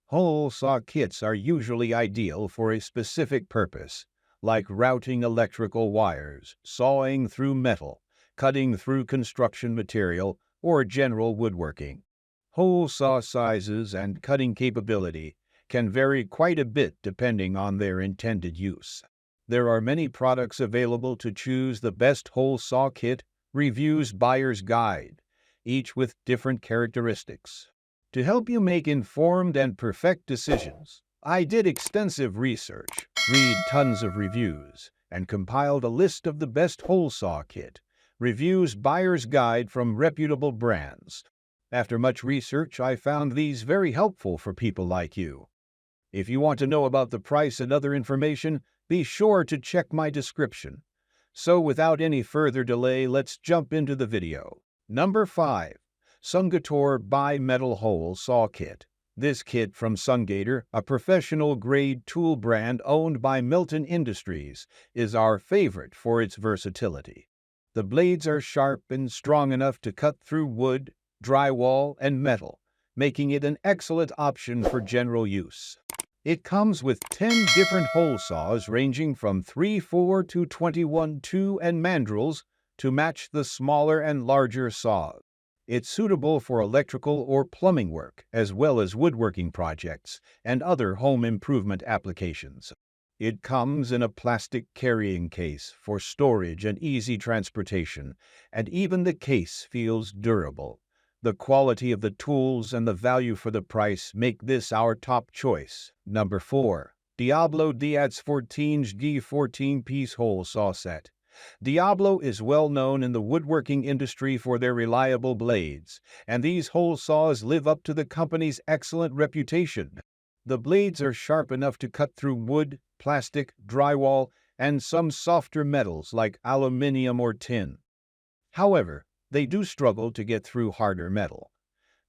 Hole saw kits are usually ideal for a specific purpose, like routing electrical wires, sawing through metal, cutting through construction material, or general woodworking. Hole saw sizes and cutting capability can vary quite a bit depending on their intended use. There are many products available to choose the best hole saw kit, reviews buyer's guide, each with different characteristics. To help you make informed and perfect decisions, I did extensive research, read tons of reviews, and compiled a list of the best hole saw kit, reviews buyer's guide from reputable brands. After much research, I found these very helpful for people like you. If you want to know about the price and other information, be sure to check my description. So without any further delay, let's jump into the video. Number 5. Sungator Bi-Metal Hole Saw Kit. This kit from Sungator, a professional-grade tool brand owned by Milton Industries, is our favorite for its versatility. The blades are sharp and strong enough to cut through wood, drywall, and metal, making it an excellent option for general use. It comes with 10 different hole saws ranging from 3/4 to 21/2 and mandrels to match the smaller and larger saws. It's suitable for electrical or plumbing work, as well as woodworking projects and other home improvement applications. It comes in a plastic carrying case for storage and easy transportation, and even the case feels durable. The quality of the tools and the value for the price make this our top choice. Number 4. Diablo Diats 14G 14-piece hole saw set. Diablo is well known in the woodworking industry for their reliable blades, and these hole saws live up to the company's excellent reputation. The blades are sharp enough to cut through wood, plastic, drywall, and some softer metals like aluminum or tin. However, they do struggle to get through harder metal.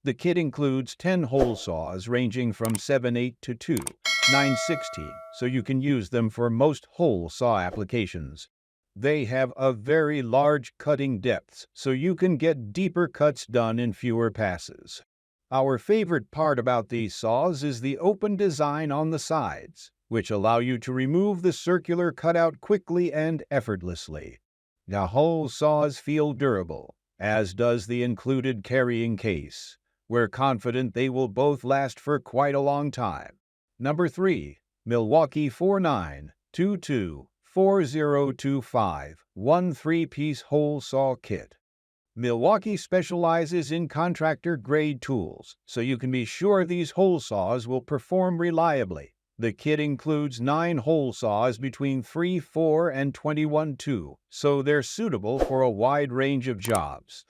The kit includes 10 hole saws ranging from 7/8 to 2/9/16, so you can use them for most hole saw applications. They have a very large cutting depths, so you can get deeper cuts done in fewer passes. Our favorite part about these saws is the open design on the sides, which allow you to remove the circular cutout quickly and effortlessly. The hole saws feel durable, as does the included carrying case. We're confident they will both last for quite a long time. Number 3. Milwaukee 4922 4025 13-piece hole saw kit. Milwaukee specializes in contractor-grade tools, so you can be sure these hole saws will perform reliably. The kit includes 9 hole saws between 3/4 and 21/2, so they're suitable for a wide range of jobs.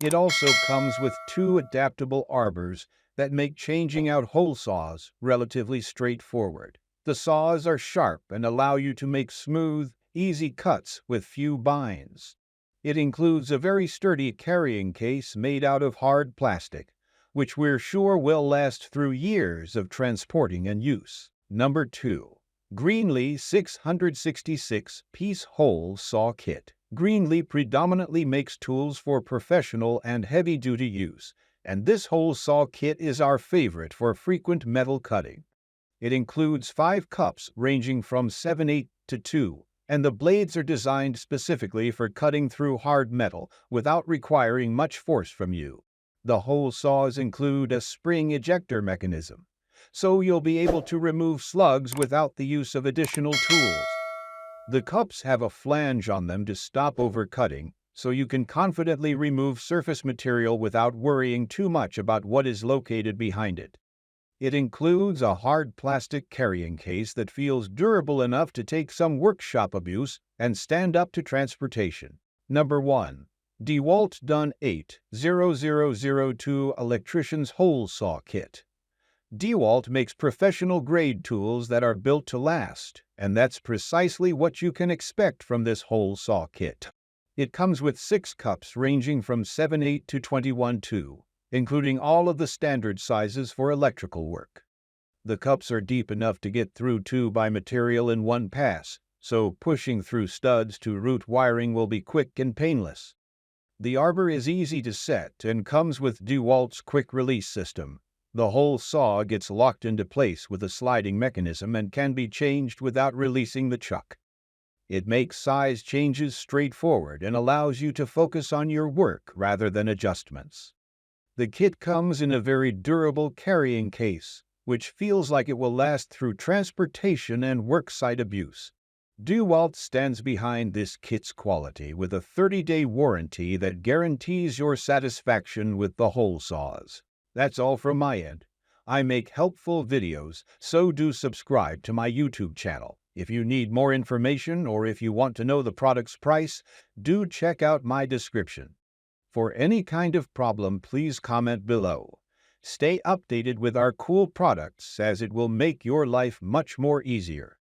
It also comes with 2 adaptable arbors that make changing out hole saws relatively straightforward. The saws are sharp and allow you to make smooth, easy cuts with few binds. It includes a very sturdy carrying case made out of hard plastic, which we're sure will last through years of transporting and use. Number 2. Greenlee 666-piece hole saw kit. Greenlee predominantly makes tools for professional and heavy-duty use, and this hole saw kit is our favorite for frequent metal cutting. It includes 5 cups ranging from 7/8 to 2, and the blades are designed specifically for cutting through hard metal without requiring much force from you. The hole saws include a spring ejector mechanism, so you'll be able to remove slugs without the use of additional tools. The cups have a flange on them to stop overcutting, so you can confidently remove surface material without worrying too much about what is located behind it. It includes a hard plastic carrying case that feels durable enough to take some workshop abuse and stand up to transportation. Number 1. dewalt Dun 80002 Electrician's Hole Saw Kit. Dewalt makes professional-grade tools that are built to last, and that's precisely what you can expect from this hole saw kit. It comes with 6 cups ranging from 7/8 to 21/2. Including all of the standard sizes for electrical work. The cups are deep enough to get through 2x material in one pass, so pushing through studs to route wiring will be quick and painless. The arbor is easy to set and comes with dewalt's quick-release system, The whole saw gets locked into place with a sliding mechanism and can be changed without releasing the chuck. It makes size changes straightforward and allows you to focus on your work rather than adjustments. The kit comes in a very durable carrying case, which feels like it will last through transportation and worksite abuse. Dewalt stands behind this kit's quality with a 30-day warranty that guarantees your satisfaction with the hole saws. That's all from my end. I make helpful videos, so do subscribe to my YouTube channel. If you need more information or if you want to know the product's price, do check out my description. For any kind of problem, please comment below. Stay updated with our cool products as it will make your life much more easier.